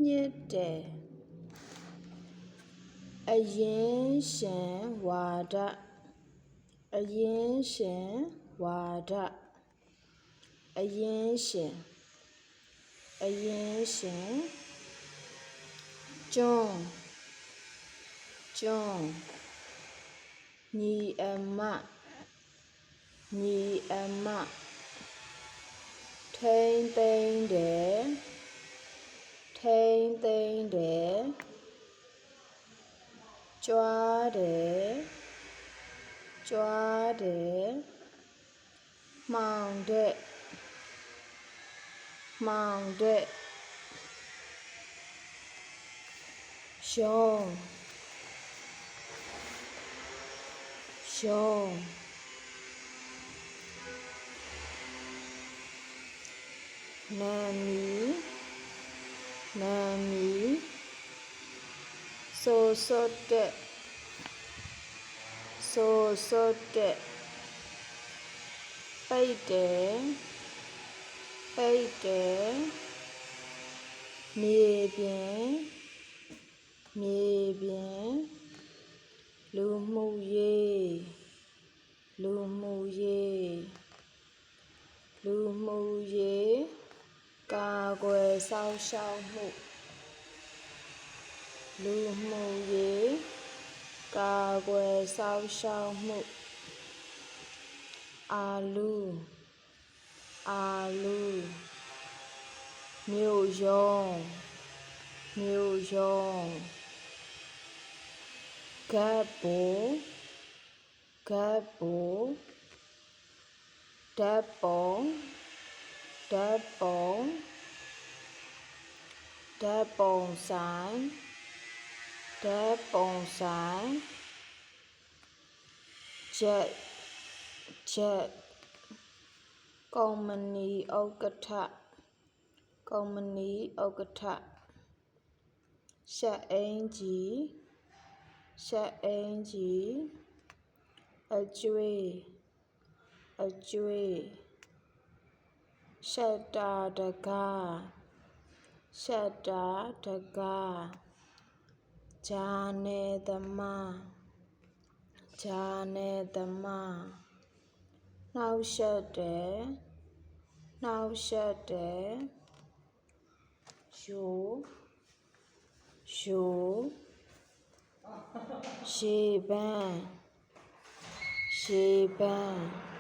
ညစ်တယ်အရင်ရှင်ဝါဒအရင်ရှင်ကျွန်းညီအမထိမ့်သိမ့်တယ်ကြွားတယ်မှောင်တဲ့ရုံနာမည်ဆိုစွတ်တဲ့ပိတ်တယ်မြေပြင်လူမှုရေးကာကွယ်စောင့်ရှောက်မှုအာလူမြို့ရုံးကပ်ဗိုလ်ဓာတ်ပုံဆိုင်ချက်ကုမ္ပဏီဥက္ကဋ္ဌရှပ်အင်္ကျီအကြွေးရှတ္တာတကားဂျာနယ်သမားနှောင့်ယှက်တယ်ယိုရေပန်း